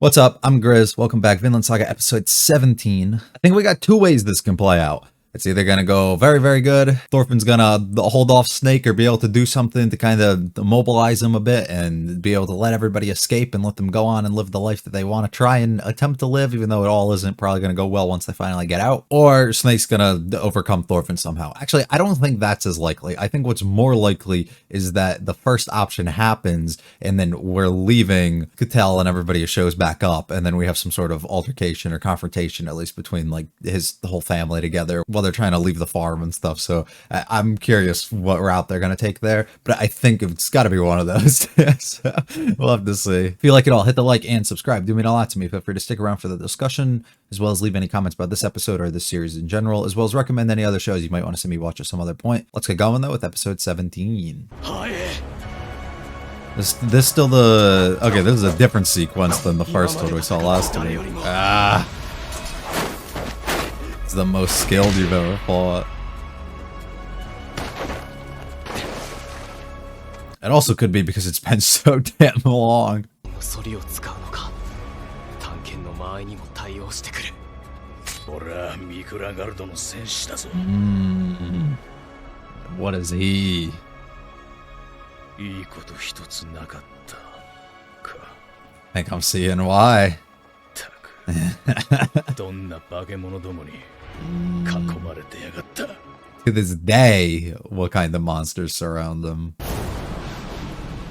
What's up? I'm Grizz. Welcome back. Vinland Saga episode 17. I think we got two ways this can play out. It's either going to go very, very good. Thorfinn's going to hold off Snake or be able to do something to kind of immobilize him a bit and be able to let everybody escape and let them go on and live the life that they want to try and attempt to live, even though it all isn't probably going to go well once they finally get out. Or Snake's going to overcome Thorfinn somehow. Actually, I don't think that's as likely. I think what's more likely is that the first option happens and then we're leaving Cattell and everybody shows back up, and then we have some sort of altercation or confrontation, at least between like the whole family together while they're trying to leave the farm and stuff. So I'm curious what route they're going to take there, but I think it's got to be one of those. So we'll have to see. If you like it all, hit the like and subscribe. Do mean a lot to me. Feel free to stick around for the discussion, as well as leave any comments about this episode or this series in general, as well as recommend any other shows you might want to see me watch at some other point. Let's get going though with episode 17. This still the... Okay, this is a different sequence than the first one we saw last week. It's the most skilled you've ever fought. It also could be because it's been so damn long. What is he? I think I'm seeing why. To this day, what kind of monsters surround them?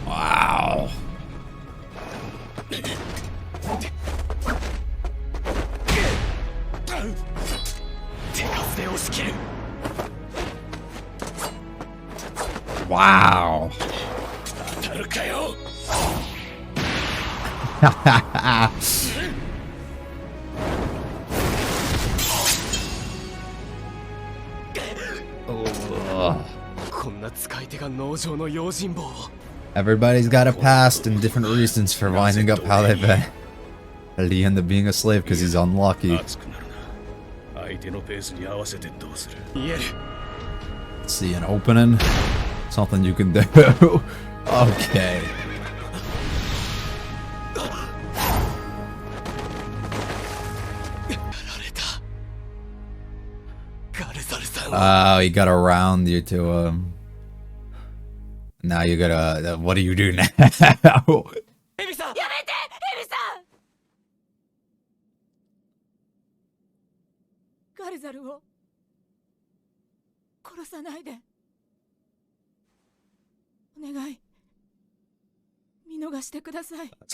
Wow. Wow. Everybody's got a past and different reasons for winding up how they've been. Did he end up being a slave because he's unlucky? See an opening? Something you can do. Okay. Oh, he got around you to him. Now you gotta... what do you do now? That's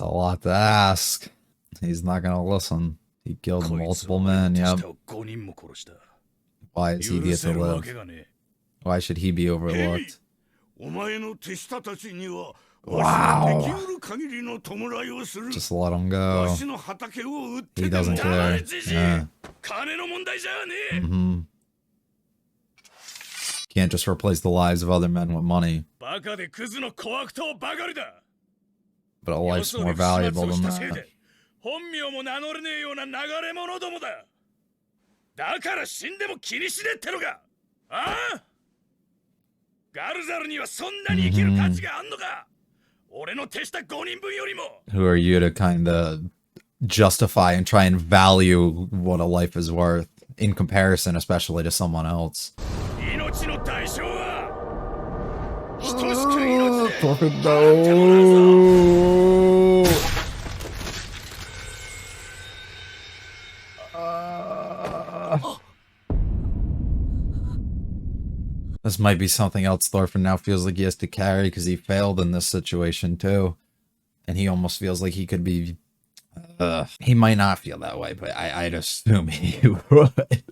a lot to ask. He's not gonna listen. He killed multiple men, yep. Why is he get to live? Why should he be overlooked? Wow. Just let him go. He doesn't care. Yeah. Can't just replace the lives of other men with money. But a life's more valuable than that. Who are you to kind of justify and try and value what a life is worth in comparison, especially to someone else? Thorfinn, no. This might be something else Thorfinn now feels like he has to carry because he failed in this situation too. And he almost feels like he could be... he might not feel that way, but I'd assume he would.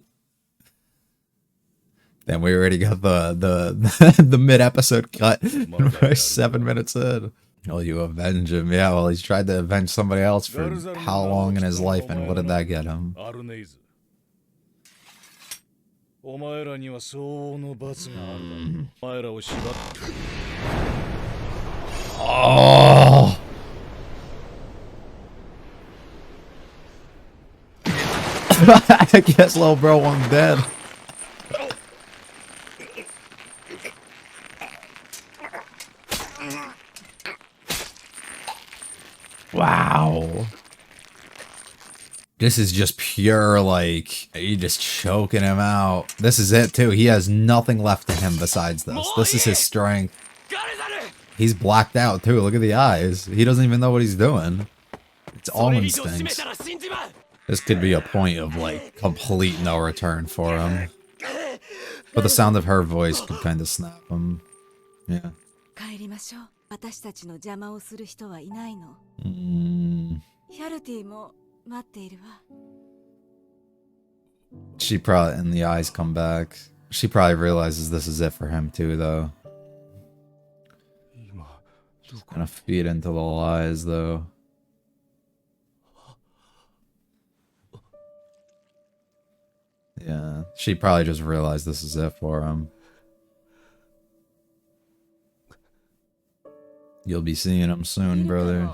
Then we already got the mid-episode cut. We're 7 minutes in. Oh, you avenge him. Yeah, well, he's tried to avenge somebody else for how long in his life, and what did that get him? Oh! I guess little bro won't dead. Wow. This is just pure, like, you just choking him out. This is it, too. He has nothing left in him besides this. This is his strength. He's blacked out, too. Look at the eyes. He doesn't even know what he's doing. It's all instincts. This could be a point of, like, complete no return for him. But the sound of her voice could kind of snap him. Yeah. She probably, and the eyes come back. She probably realizes this is it for him too, though. She's gonna feed into the lies, though. Yeah, she probably just realized this is it for him. You'll be seeing him soon, brother.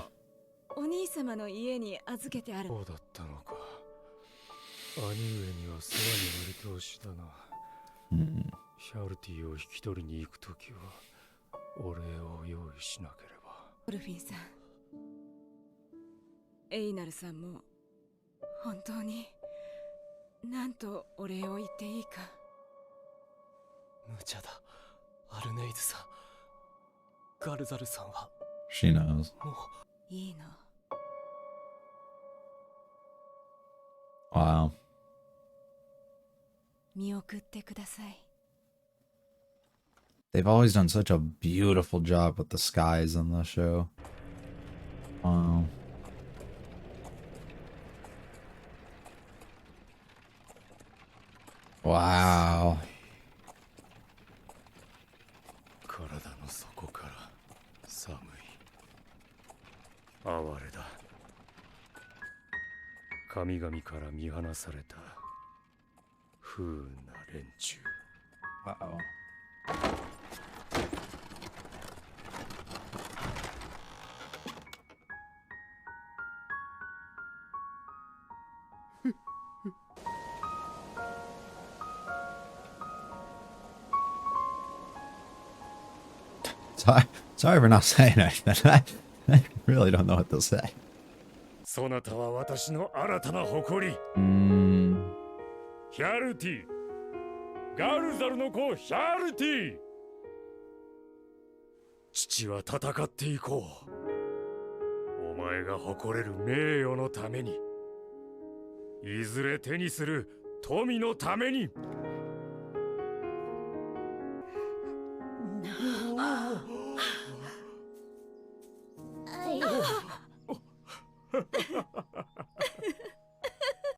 She knows. Wow. They've always done such a beautiful job with the skies in the show. Wow. Wow. Uh-oh. Sorry for not saying anything. I really don't know what to say. そなたは私の新たな誇り。ヒャルティ。ガルザルの子ヒャルティ。父は戦っていこう。お前が誇れる名誉のために。いずれ手にする富のために。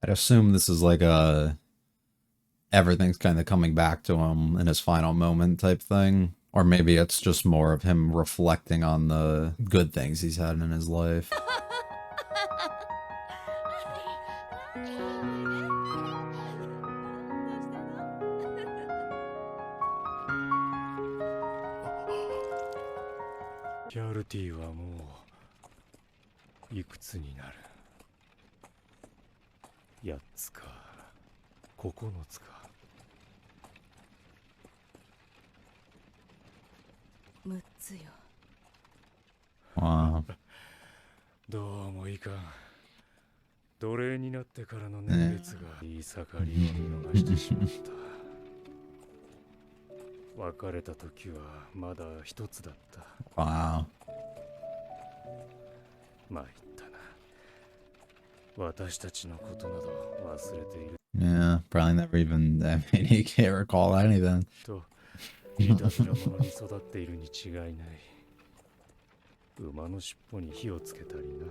I'd assume this is like a everything's kind of coming back to him in his final moment type thing. Or maybe it's just more of him reflecting on the good things he's had in his life. Hyaruti はもういくつになる？8つか9つか6つよ。Wow. どうもいかん。奴隷になってからの年月がいい盛りを見逃してしまった。別れた時はまだ1つだった。Wow. 参ったな。私たちのことなど忘れている。Yeah, probably never even, I mean, he can't recall anything. と、いたずら者に育っているに違いない。馬の尻尾に火をつけたりな。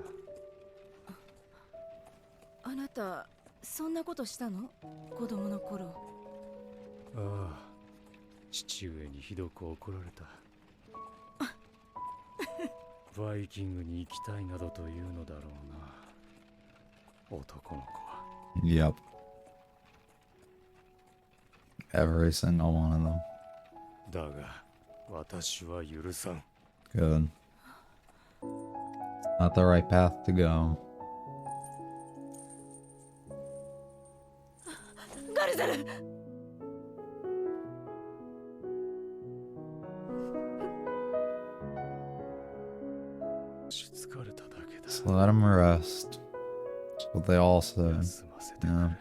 あなた、そんなことしたの？子供の頃。ああ、父上にひどく怒られた。バイキングに行きたいなどというのだろうな。男の子は。Yep. Every single one of them. だが、私は許さん。Good. Not the right path to go. ガルザル！疲れただけだ。Just let him rest. what they all say. 休ませてくれ。 Yeah.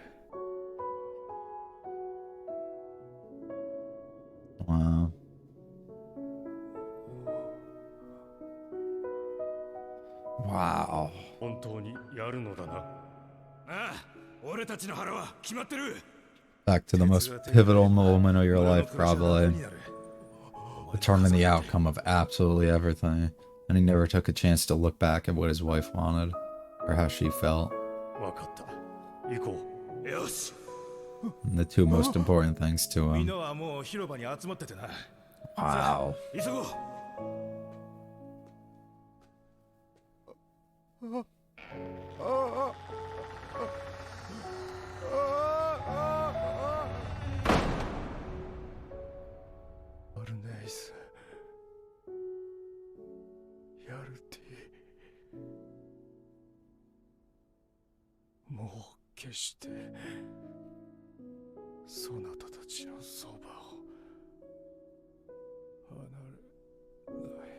Wow. Wow. 本当にやるのだな。ああ、俺たちの腹は決まってる。 Back to the most pivotal moment of your life, probably. Determine the outcome of absolutely everything. And he never took a chance to look back at what his wife wanted or how she felt. わかった。行こう。よし。 And the two most important things to みん him. なはもう広場に集まっててな。 Wow. 急ごう。 アルネイス。やるティ。もう決してそなたたちのそばを離れない。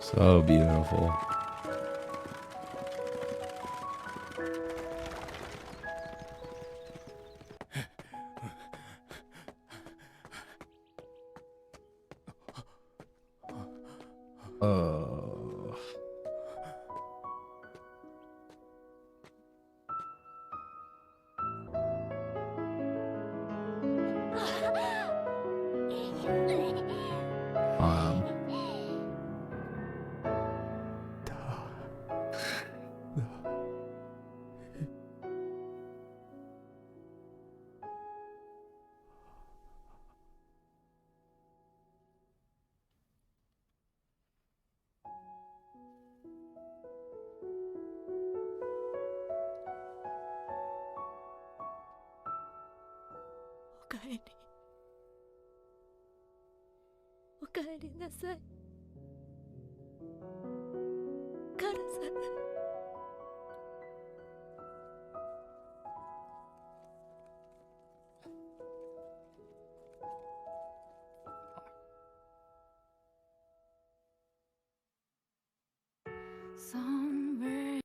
So beautiful. Oh. Wow. O かえり。おかえりなさい。カラさん。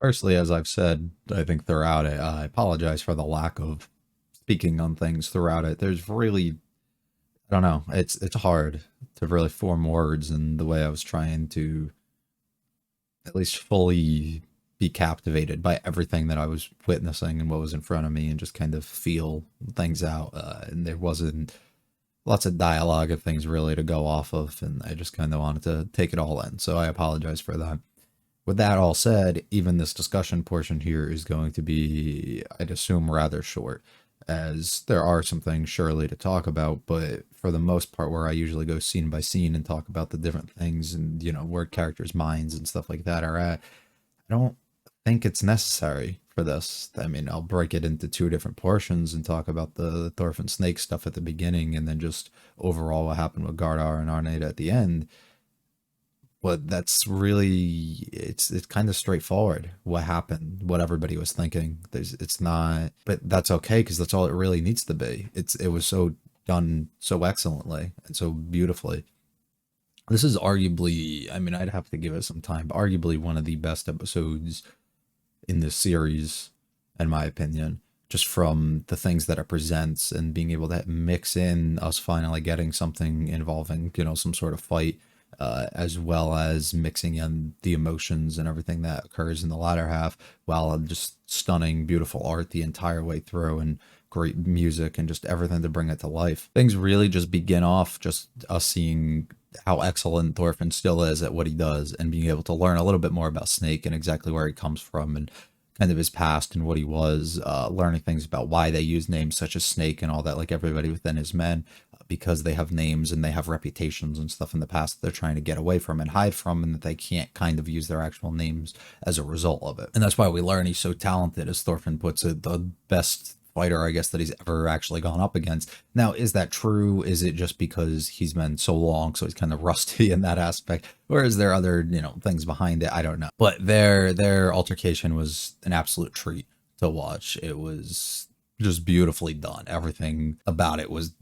Firstly, as I've said, I think throughout it, I apologize for the lack of speaking on things throughout it. There's really, I don't know, it's hard to really form words in the way I was trying to at least fully be captivated by everything that I was witnessing and what was in front of me and just kind of feel things out. And there wasn't lots of dialogue of things really to go off of, and I just kind of wanted to take it all in. So I apologize for that. With that all said, even this discussion portion here is going to be, I'd assume, rather short, as there are some things surely to talk about, but for the most part, where I usually go scene by scene and talk about the different things and, you know, where characters' minds and stuff like that are at, I don't think it's necessary for this. I mean, I'll break it into two different portions and talk about the Thorfinn Snake stuff at the beginning and then just overall what happened with Gardar and Arneda at the end. But that's really, it's kind of straightforward what happened, what everybody was thinking. It's not, but that's okay because that's all it really needs to be. It was so done so excellently and so beautifully. This is arguably, I mean, I'd have to give it some time, but arguably one of the best episodes in this series, in my opinion, just from the things that it presents and being able to mix in us finally getting something involving, you know, some sort of fight. As well as mixing in the emotions and everything that occurs in the latter half, while just stunning, beautiful art the entire way through and great music and just everything to bring it to life. Things really just begin off just us seeing how excellent Thorfinn still is at what he does and being able to learn a little bit more about Snake and exactly where he comes from and kind of his past and what he was, learning things about why they use names such as Snake and all that, like everybody within his men, because they have names and they have reputations and stuff in the past that they're trying to get away from and hide from, and that they can't kind of use their actual names as a result of it. And that's why we learn he's so talented, as Thorfinn puts it, the best fighter, I guess, that he's ever actually gone up against. Now, is that true? Is it just because he's been so long, so he's kind of rusty in that aspect? Or is there other, you know, things behind it? I don't know. But their altercation was an absolute treat to watch. It was just beautifully done. Everything about it was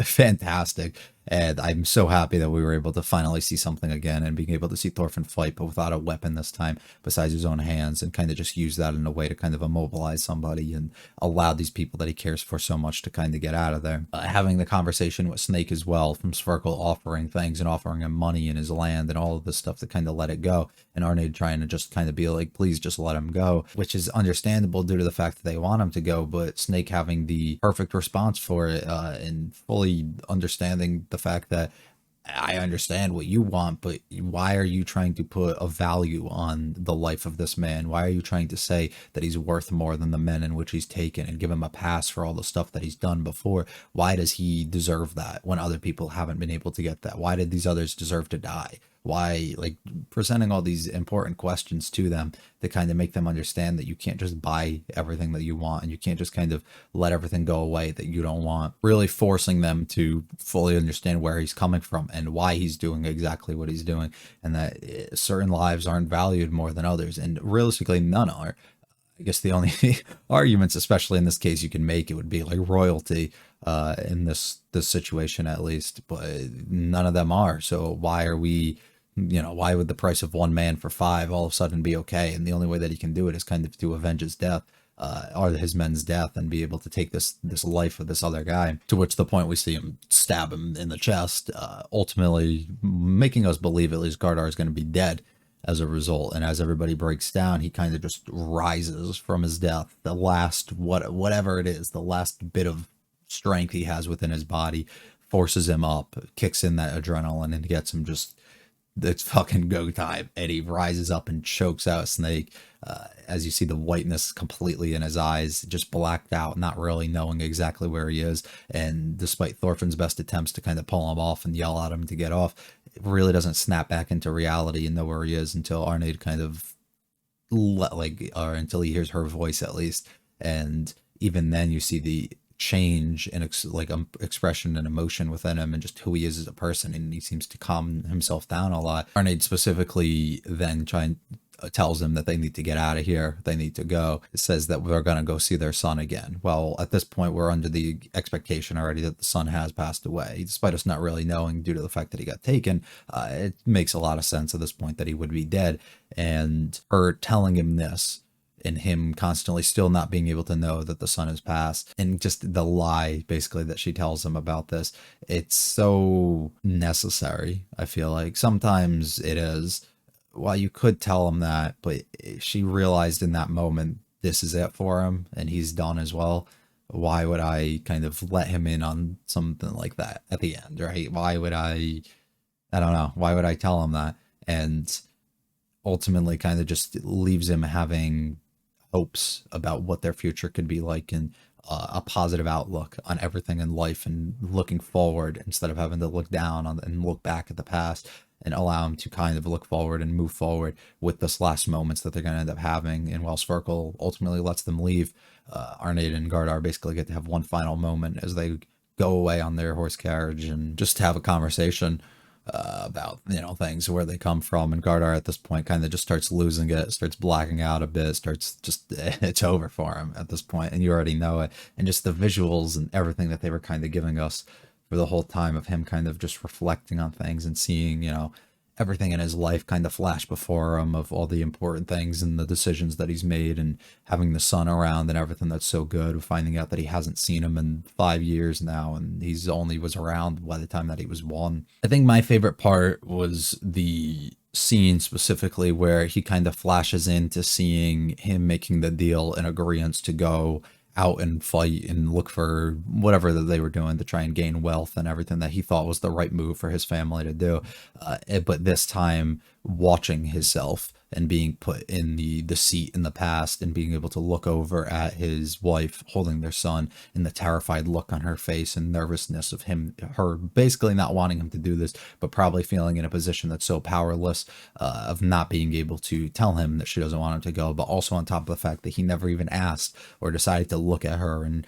fantastic. And I'm so happy that we were able to finally see something again and being able to see Thorfinn fight, but without a weapon this time besides his own hands, and kind of just use that in a way to kind of immobilize somebody and allow these people that he cares for so much to kind of get out of there. Having the conversation with Snake as well, from Sverkel offering things and offering him money in his land and all of this stuff to kind of let it go. And Arne trying to just kind of be like, please just let him go, which is understandable due to the fact that they want him to go, but Snake having the perfect response for it and fully understanding the fact that I understand what you want, but why are you trying to put a value on the life of this man? Why are you trying to say that he's worth more than the men in which he's taken and give him a pass for all the stuff that he's done before? Why does he deserve that when other people haven't been able to get that? Why did these others deserve to die? Why, like, presenting all these important questions to them to kind of make them understand that you can't just buy everything that you want and you can't just kind of let everything go away that you don't want. Really forcing them to fully understand where he's coming from and why he's doing exactly what he's doing, and that certain lives aren't valued more than others, and realistically none are. I guess the only arguments, especially in this case, you can make, it would be like royalty in this situation at least, but none of them are. So why are we, why would the price of one man for 5 all of a sudden be okay? And the only way that he can do it is kind of to avenge his death, or his men's death, and be able to take this life of this other guy, to which the point we see him stab him in the chest, ultimately making us believe at least Gardar is going to be dead as a result. And as everybody breaks down, he kind of just rises from his death. The last, whatever it is, the last bit of strength he has within his body forces him up, kicks in that adrenaline, and gets him just, it's fucking go time. And he rises up and chokes out Snake, as you see the whiteness completely in his eyes, just blacked out, not really knowing exactly where he is. And despite Thorfinn's best attempts to kind of pull him off and yell at him to get off, it really doesn't snap back into reality and know where he is until Arne kind of or until he hears her voice at least. And even then you see the change in expression and emotion within him and just who he is as a person, and he seems to calm himself down a lot. Arne specifically then tells him that they need to get out of here, they need to go. It says that we're going to go see their son again. Well, at this point we're under the expectation already that the son has passed away, despite us not really knowing due to the fact that he got taken. It makes a lot of sense at this point that he would be dead, and her telling him this and him constantly still not being able to know that the son has passed, and just the lie basically that she tells him about this, it's so necessary. I feel like sometimes it is. Well, you could tell him that, but she realized in that moment this is it for him and he's done as well. Why would I kind of let him in on something like that at the end, right? Why would I don't know, why would I tell him that? And ultimately kind of just leaves him having hopes about what their future could be like, and a positive outlook on everything in life, and looking forward instead of having to look down on and look back at the past, and allow him to kind of look forward and move forward with this last moments that they're going to end up having. And while Sverkel ultimately lets them leave, Arne and Gardar basically get to have one final moment as they go away on their horse carriage and just have a conversation about, things, where they come from. And Gardar at this point kind of just starts losing it, starts blacking out a bit, starts just, it's over for him at this point, and you already know it. And just the visuals and everything that they were kind of giving us for the whole time of him kind of just reflecting on things and seeing, everything in his life kind of flash before him, of all the important things and the decisions that he's made, and having the son around and everything that's so good, finding out that he hasn't seen him in 5 years now, and he's only was around by the time that he was 1. I think my favorite part was the scene specifically where he kind of flashes into seeing him making the deal and agreement to go out and fight and look for whatever that they were doing to try and gain wealth and everything that he thought was the right move for his family to do. But this time watching himself and being put in the seat in the past, and being able to look over at his wife holding their son, and the terrified look on her face and nervousness of her basically not wanting him to do this, but probably feeling in a position that's so powerless, of not being able to tell him that she doesn't want him to go, but also on top of the fact that he never even asked or decided to look at her and,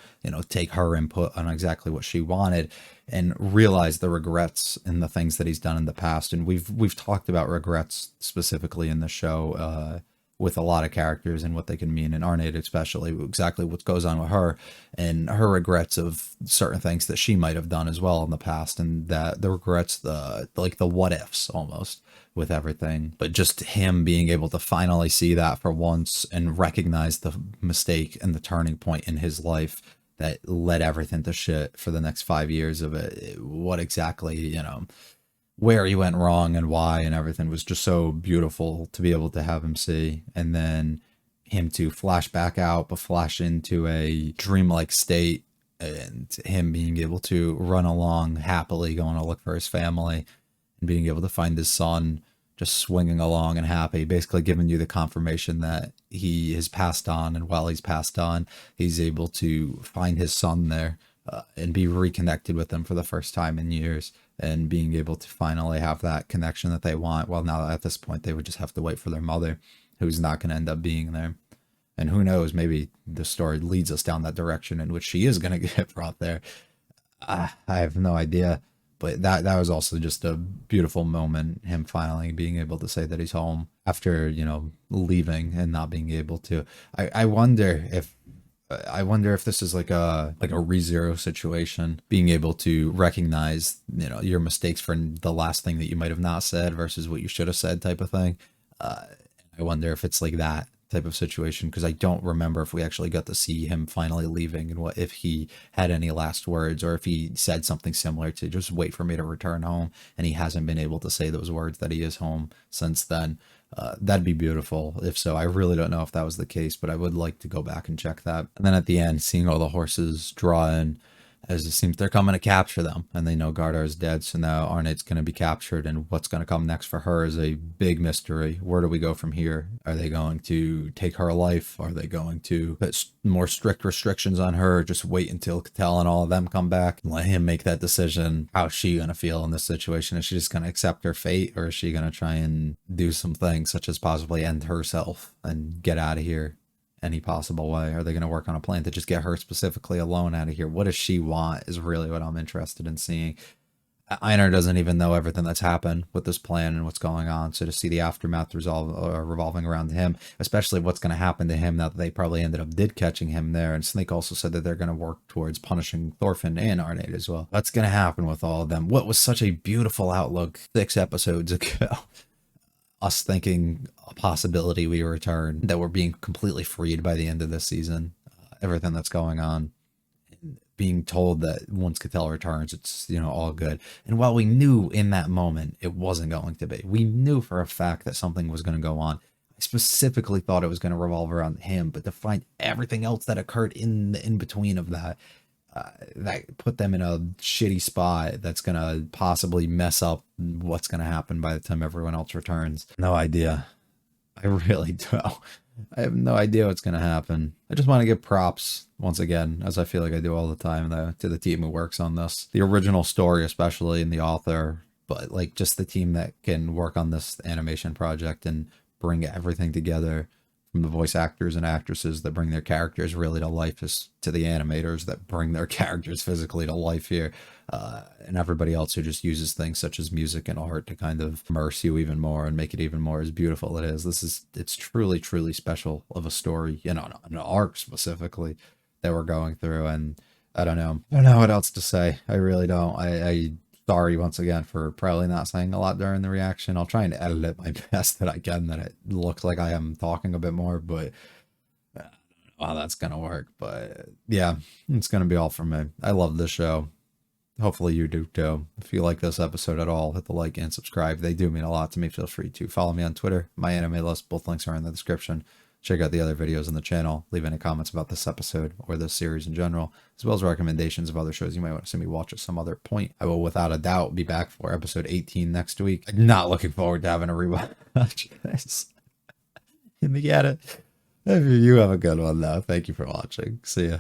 take her input on exactly what she wanted, and realize the regrets and the things that he's done in the past. And we've talked about regrets specifically in the show with a lot of characters and what they can mean, and Arnade especially, exactly what goes on with her and her regrets of certain things that she might have done as well in the past, and that the regrets, the like the what ifs almost with everything. But just him being able to finally see that for once and recognize the mistake and the turning point in his life that led everything to shit for the next 5 years of it, what exactly, where he went wrong and why and everything was just so beautiful to be able to have him see. And then him to flash back out but flash into a dreamlike state, and him being able to run along happily going to look for his family and being able to find his son just swinging along and happy, basically giving you the confirmation that he has passed on, and while he's passed on, he's able to find his son there, and be reconnected with him for the first time in years, and being able to finally have that connection that they want. Well, now at this point, they would just have to wait for their mother, who's not going to end up being there. And who knows, maybe the story leads us down that direction in which she is going to get brought there. I have no idea. But that was also just a beautiful moment, him finally being able to say that he's home after, leaving and not being able to. I wonder if this is like a ReZero situation, being able to recognize, your mistakes for the last thing that you might have not said versus what you should have said type of thing. I wonder if it's like that type of situation, because I don't remember if we actually got to see him finally leaving and what if he had any last words, or if he said something similar to just wait for me to return home, and he hasn't been able to say those words that he is home since then. That'd be beautiful if so. I really don't know if that was the case, but I would like to go back and check that. And then at the end, seeing all the horses draw in, as it seems they're coming to capture them, and they know Gardar is dead, so now Arnade's going to be captured, and what's going to come next for her is a big mystery. Where do we go from here? Are they going to take her life? Are they going to put more strict restrictions on her, just wait until Cattell and all of them come back and let him make that decision? How's she going to feel in this situation? Is she just going to accept her fate, or is she going to try and do some things such as possibly end herself and get out of here any possible way? Are they going to work on a plan to just get her specifically alone out of here? What does she want is really what I'm interested in seeing. Einar doesn't even know everything that's happened with this plan and what's going on, so to see the aftermath revolving around him, especially what's going to happen to him now that they probably ended up catching him there. And Snake also said that they're going to work towards punishing Thorfinn and Arnade as well. What's going to happen with all of them? What was such a beautiful outlook 6 episodes ago, us thinking a possibility we return, that we're being completely freed by the end of this season, everything that's going on, being told that once Cattell returns, it's, all good. And while we knew in that moment it wasn't going to be, we knew for a fact that something was going to go on. I specifically thought it was going to revolve around him, but to find everything else that occurred in the in-between of that, that put them in a shitty spot that's going to possibly mess up what's going to happen by the time everyone else returns. No idea. I really don't. I have no idea what's going to happen. I just want to give props, once again, as I feel like I do all the time, though, to the team who works on this. The original story, especially, and the author, but just the team that can work on this animation project and bring everything together, from the voice actors and actresses that bring their characters really to life, to the animators that bring their characters physically to life here, and everybody else who just uses things such as music and art to kind of immerse you even more and make it even more as beautiful it is. It's truly, truly special of a story, an arc specifically that we're going through, and I don't know what else to say. I really don't. I sorry once again for probably not saying a lot during the reaction. I'll try and edit it my best that I can, that it looks like I am talking a bit more, but I don't know how that's gonna work. But yeah, it's gonna be all from me. I love this show. Hopefully you do too. If you like this episode at all, hit the like and subscribe. They do mean a lot to me. Feel free to follow me on Twitter, my anime list. Both links are in the description. Check out the other videos on the channel. Leave any comments about this episode or this series in general, as well as recommendations of other shows you might want to see me watch at some other point. I will without a doubt be back for episode 18 next week. I'm not looking forward to having a rewatch this. You get it. You have a good one though. Thank you for watching. See ya.